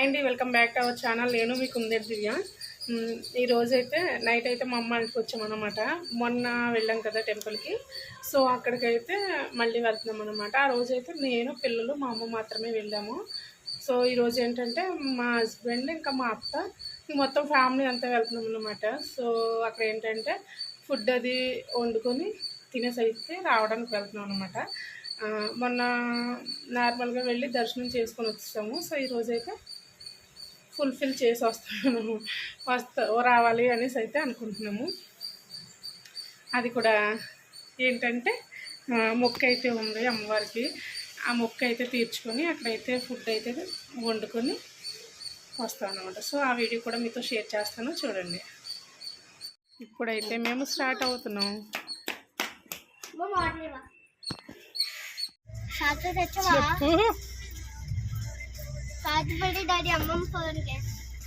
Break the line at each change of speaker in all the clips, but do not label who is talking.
Hi అండి, welcome back to our channel. నేను మీకు కుందేటి దివ్య. ఈరోజైతే నైట్ అయితే మా అమ్మ ఇంటికి వచ్చామన్నమాట. మొన్న వెళ్ళాం కదా టెంపుల్కి, సో అక్కడికైతే మళ్ళీ వెళ్తున్నాం అనమాట. ఆ రోజైతే నేను, పిల్లలు, మా అమ్మ మాత్రమే వెళ్ళాము. సో ఈరోజు ఏంటంటే మా హస్బెండ్ ఇంకా మా అత్త మొత్తం ఫ్యామిలీ అంతా వెళ్తున్నాం అనమాట. సో అక్కడ ఏంటంటే ఫుడ్ అది వండుకొని తినేసి అయితే రావడానికి వెళ్తున్నాం అనమాట. మొన్న నార్మల్గా వెళ్ళి దర్శనం చేసుకొని వచ్చాము. సో ఈరోజైతే ఫుల్ఫిల్ చేసి రావాలి అనేసి అయితే అనుకుంటున్నాము. అది కూడా ఏంటంటే మొక్క అయితే ఉంది అమ్మవారికి. ఆ మొక్క అయితే తీర్చుకొని అక్కడైతే ఫుడ్ అయితే వండుకొని వస్తాం అన్నమాట. సో ఆ వీడియో కూడా మీతో షేర్ చేస్తాను, చూడండి. ఇప్పుడైతే మేము స్టార్ట్ అవుతున్నాం.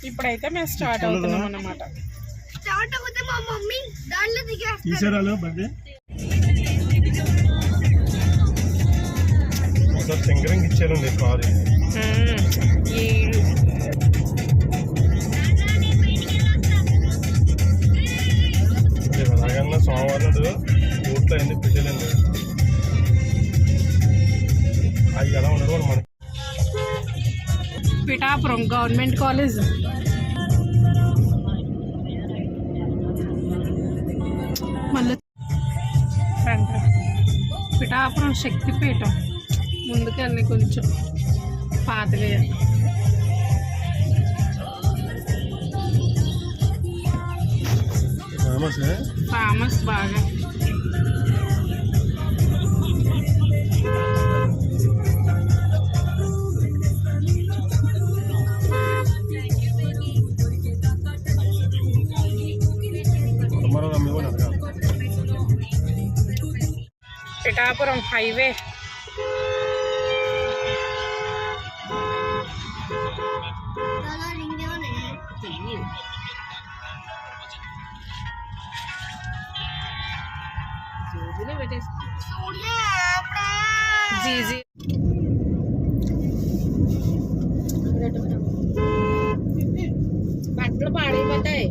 ఇప్పుడైతే మేము స్టార్ట్ అవుతున్నాం అన్నమాట.
ఇచ్చారండి కారు అలాగన్నా సోమవారం ఊట్లో అన్ని పెట్టాలండి. అవి ఎలా ఉండదు మనకి.
పిఠాపురం గవర్నమెంట్ కాలేజ్, మళ్ళీ ఫ్రంట్ పిఠాపురం శక్తిపీఠం. ముందుకెళ్ళి కొంచెం పాతగా ఫేమస్ బాగా. పిఠాపురం హైవే జీజీ బట్టలు పాడైపోతాయి.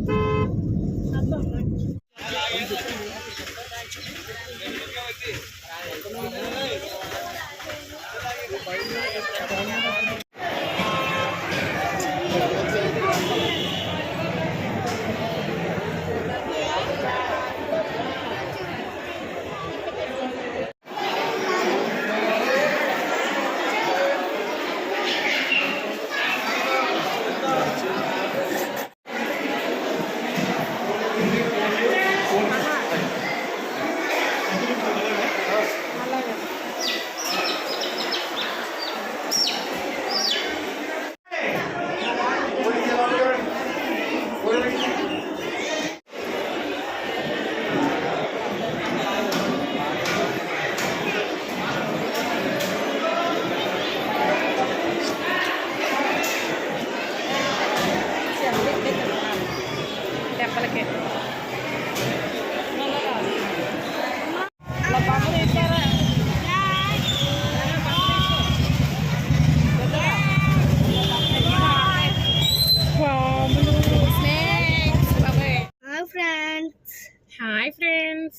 Hi friends,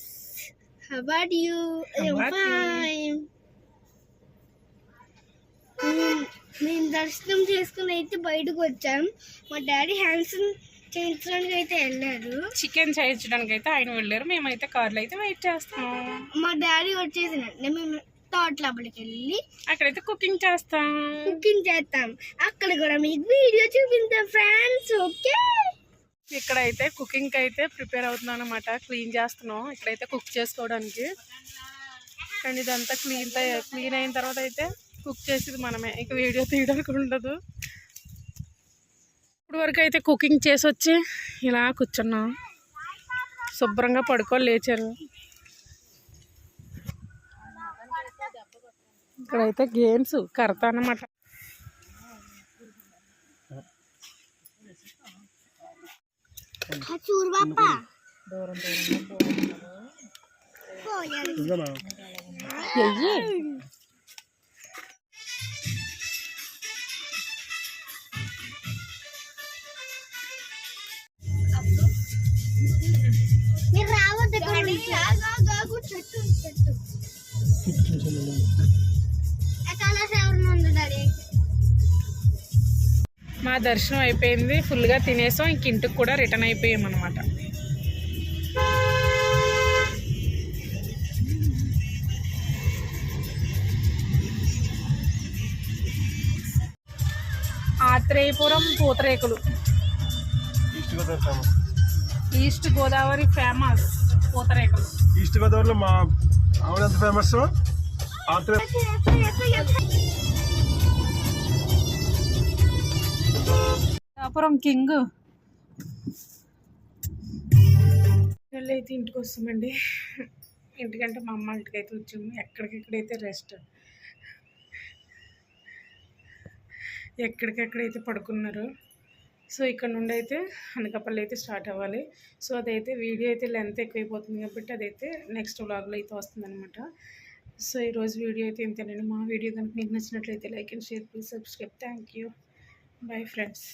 how about you? I'm fine. మేము దర్శనం చేసుకుని అయితే బయటకు వచ్చాం. మా డాడీ హ్యాండ్స్ చేయించడానికి అయితే వెళ్ళారు.
చికెన్ చేయించడానికి అయితే ఆయన వెళ్ళారు. మేమైతే కార్లో అయితే వెయిట్ చేస్తాం.
మా డాడీ వచ్చేసినట్టు మేము తోట లోపలికి వెళ్ళి
అక్కడైతే కుకింగ్ చేస్తాం.
అక్కడ కూడా మీకు వీడియో చూపిస్తాం ఫ్రెండ్స్. ఓకే,
ఇక్కడైతే కుకింగ్ అయితే ప్రిపేర్ అవుతున్నాం అనమాట. క్లీన్ చేస్తున్నాం ఇక్కడైతే కుక్ చేసుకోవడానికి. కానీ ఇదంతా క్లీన్ అయిన తర్వాత అయితే కుక్ చేసేది మనమే, ఇక వీడియో తీయడానికి ఉండదు. ఇప్పుడు వరకు అయితే కుకింగ్ చేసి వచ్చి ఇలా కూర్చున్నాం. శుభ్రంగా పడుకొని లేచారు. ఇక్కడైతే గేమ్స్ కడతా అన్నమాట.
చూడు బాపా, చెట్టు చెట్టు ఎవరిని ఉంది డాడీ.
మా దర్శనం అయిపోయింది, ఫుల్గా తినేసాం. ఇంక ఇంటికి కూడా రిటర్న్ అయిపోయాం అనమాట. ఆత్రేయపురం పూతరేకులు, ఈస్ట్ గోదావరి ఫేమస్ పూతరేకులు.
ఈస్ట్ గోదావరిలో మా ఆవిడ ఎంత ఫేమస్.
అపురం కింగ్ అయితే ఇంటికి వస్తామండి. ఇంటికంటే మా అమ్మ ఇంటికి అయితే వచ్చాము. ఎక్కడికెక్కడైతే రెస్ట్, ఎక్కడికెక్కడైతే పడుకున్నారు. సో ఇక్కడ నుండి అయితే అనకాపల్లి అయితే స్టార్ట్ అవ్వాలి. సో అదైతే వీడియో అయితే లెంత్ ఎక్కువైపోతుంది కాబట్టి అదైతే నెక్స్ట్ వ్లాగ్లో అయితే వస్తుందన్నమాట. సో ఈరోజు వీడియో అయితే ఇంతేనండి. మా వీడియో కనుక మీకు నచ్చినట్లయితే like and share, please subscribe. Thank you. Bye friends.